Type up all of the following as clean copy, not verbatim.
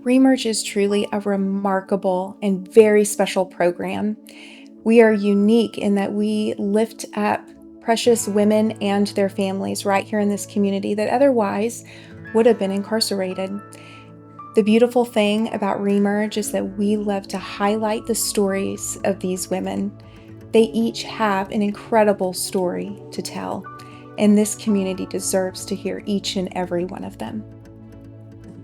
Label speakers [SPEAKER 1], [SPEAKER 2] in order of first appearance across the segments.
[SPEAKER 1] ReMerge is truly a remarkable and very special program. We are unique in that we lift up precious women and their families right here in this community that otherwise would have been incarcerated. The beautiful thing about ReMerge is that we love to highlight the stories of these women. They each have an incredible story to tell, and this community deserves to hear each and every one of them.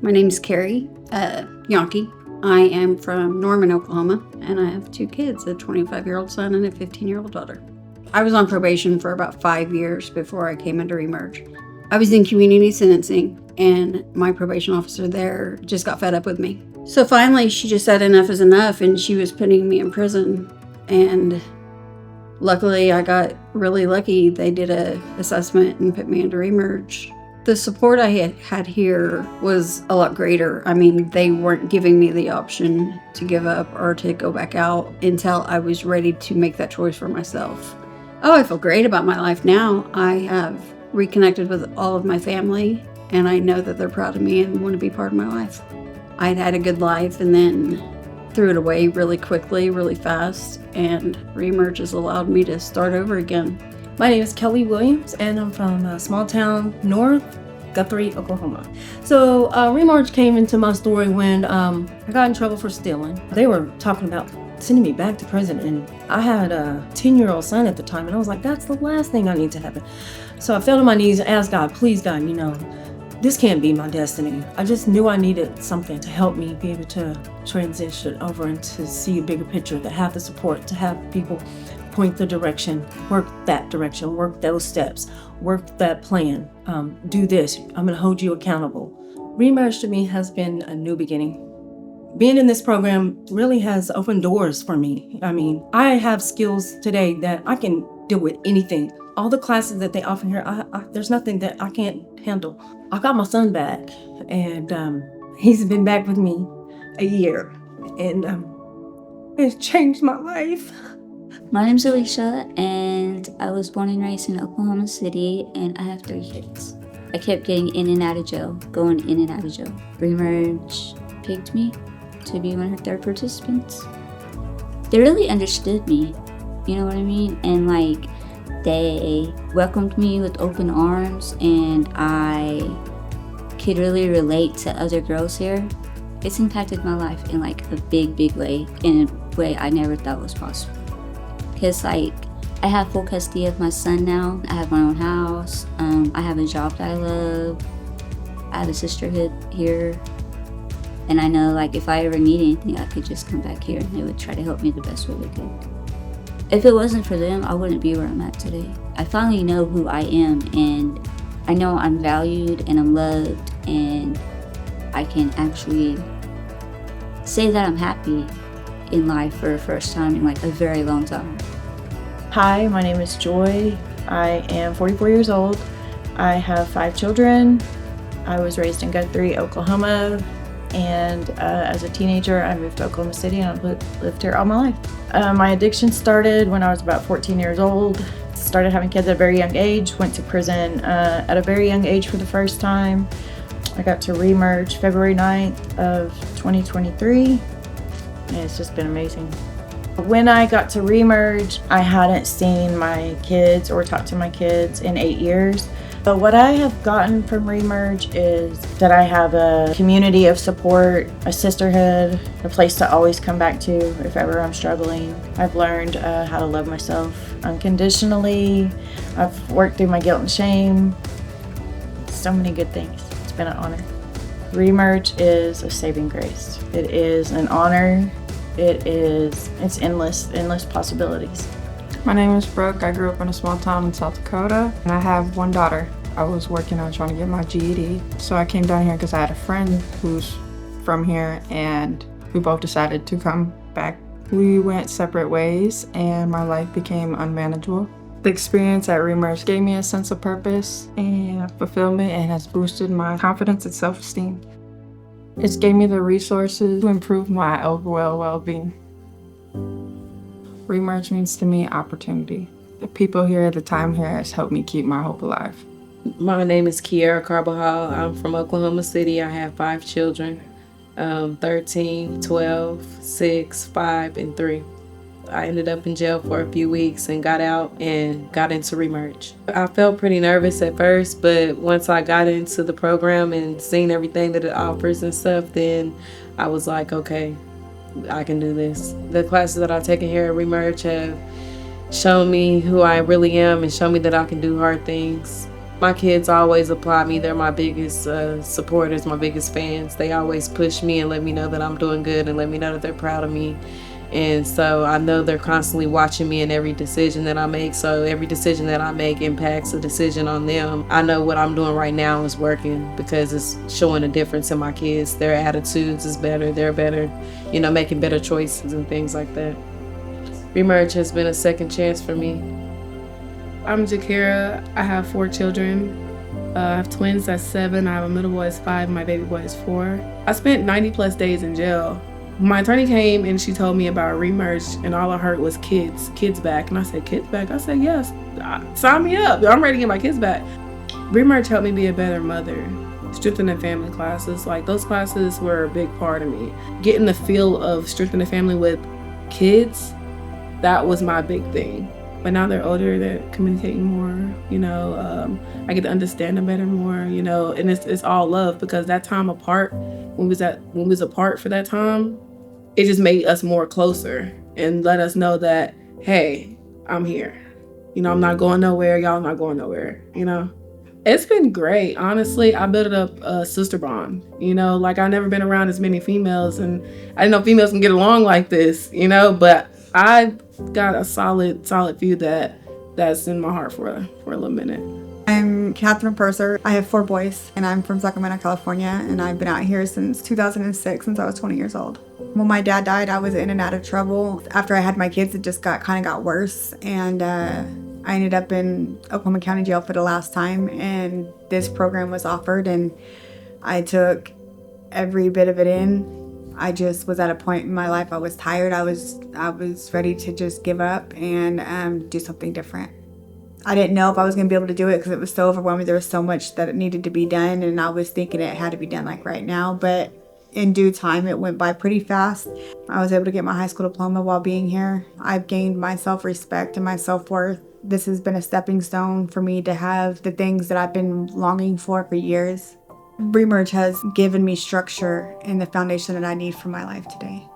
[SPEAKER 2] My name is Carrie Yonke. I am from Norman, Oklahoma, and I have 2 kids, a 25-year-old son and a 15-year-old daughter. I was on probation for about 5 years before I came into ReMerge. I was in community sentencing, and my probation officer there just got fed up with me. So finally, she just said enough is enough, and she was putting me in prison. And luckily, I got really lucky. They did an assessment and put me into ReMerge. The support I had here was a lot greater. I mean, they weren't giving me the option to give up or to go back out until I was ready to make that choice for myself. Oh, I feel great about my life now. I have reconnected with all of my family, and I know that they're proud of me and want to be part of my life. I'd had a good life and then threw it away really quickly, really fast, and ReMerge has allowed me to start over again.
[SPEAKER 3] My name is Kelly Williams, and I'm from a small town north, Guthrie, Oklahoma. So ReMerge came into my story when I got in trouble for stealing. They were talking about sending me back to prison, and I had a 10-year-old son at the time, and I was like, that's the last thing I need to happen. So I fell to my knees and asked God, please God, this can't be my destiny. I just knew I needed something to help me be able to transition over and to see a bigger picture, to have the support, to have people point the direction, work that direction, work those steps, work that plan, do this. I'm going to hold you accountable. ReMerge to me has been a new beginning. Being in this program really has opened doors for me. I mean, I have skills today that I can deal with anything. All the classes that they offer here, there's nothing that I can't handle. I got my son back, and he's been back with me a year, and it's changed my life.
[SPEAKER 4] My name's Alicia, and I was born and raised in Oklahoma City, and I have 3 kids. I kept getting in and out of jail, going in and out of jail. ReMerge picked me to be one of their participants. They really understood me, you know what I mean? And they welcomed me with open arms, and I could really relate to other girls here. It's impacted my life in a big, big way, in a way I never thought was possible. Because I have full custody of my son now. I have my own house. I have a job that I love. I have a sisterhood here. And I know if I ever need anything, I could just come back here and they would try to help me the best way they could. If it wasn't for them, I wouldn't be where I'm at today. I finally know who I am, and I know I'm valued and I'm loved, and I can actually say that I'm happy in life for the first time in a very long time.
[SPEAKER 5] Hi, my name is Joy. I am 44 years old. I have 5 children. I was raised in Guthrie, Oklahoma, and as a teenager I moved to Oklahoma City, and I've lived here all my life. My addiction started when I was about 14 years old. Started having kids at a very young age, went to prison at a very young age for the first time. I got to ReMerge February 9th of 2023. And it's just been amazing. When I got to ReMerge, I hadn't seen my kids or talked to my kids in 8 years. But what I have gotten from ReMerge is that I have a community of support, a sisterhood, a place to always come back to if ever I'm struggling. I've learned how to love myself unconditionally. I've worked through my guilt and shame. So many good things. It's been an honor. ReMerge is a saving grace. It is an honor. It's endless possibilities.
[SPEAKER 6] My name is Brooke. I grew up in a small town in South Dakota, and I have 1 daughter. I was working on trying to get my GED, so I came down here because I had a friend who's from here, and we both decided to come back. We went separate ways, and my life became unmanageable. The experience at ReMerge gave me a sense of purpose and fulfillment, and has boosted my confidence and self-esteem. It's gave me the resources to improve my overall well-being. ReMerge means to me opportunity. The people here, the time here has helped me keep my hope alive.
[SPEAKER 7] My name is Kiara Carbajal. I'm from Oklahoma City. I have 5 children. 13, 12, 6, 5, and 3. I ended up in jail for a few weeks and got out and got into ReMerge. I felt pretty nervous at first, but once I got into the program and seen everything that it offers and stuff, then I was like, okay, I can do this. The classes that I've taken here at ReMerge have shown me who I really am and shown me that I can do hard things. My kids always applaud me. They're my biggest supporters, my biggest fans. They always push me and let me know that I'm doing good and let me know that they're proud of me. And so I know they're constantly watching me in every decision that I make. So every decision that I make impacts a decision on them. I know what I'm doing right now is working because it's showing a difference in my kids. Their attitudes is better. They're better, making better choices and things like that. ReMerge has been a second chance for me.
[SPEAKER 8] I'm Jakira. I have 4 children. I have twins that's 7. I have a middle boy that's 5. My baby boy is 4. I spent 90 plus days in jail. My attorney came and she told me about ReMerge, and all I heard was kids back. And I said, kids back? I said, yes, sign me up. I'm ready to get my kids back. ReMerge helped me be a better mother. Strengthening family classes, like those classes were a big part of me. Getting the feel of strengthening family with kids, that was my big thing. But now they're older, they're communicating more, I get to understand them better more, and it's all love, because that time apart, when we was apart for that time, it just made us more closer and let us know that, hey, I'm here. I'm not going nowhere, y'all not going nowhere, It's been great, honestly. I built up a sister bond, I've never been around as many females, and I didn't know females can get along like this, but I've got a solid few that's in my heart for a little minute.
[SPEAKER 9] I'm Catherine Purser. I have 4 boys, and I'm from Sacramento, California, and I've been out here since 2006, since I was 20 years old. When my dad died, I was in and out of trouble. After I had my kids, it just got worse, and I ended up in Oklahoma County Jail for the last time, and this program was offered, and I took every bit of it in. I just was at a point in my life, I was tired. I was ready to just give up and do something different. I didn't know if I was going to be able to do it because it was so overwhelming. There was so much that it needed to be done, and I was thinking it had to be done like right now. But in due time, it went by pretty fast. I was able to get my high school diploma while being here. I've gained my self-respect and my self-worth. This has been a stepping stone for me to have the things that I've been longing for years. ReMerge has given me structure and the foundation that I need for my life today.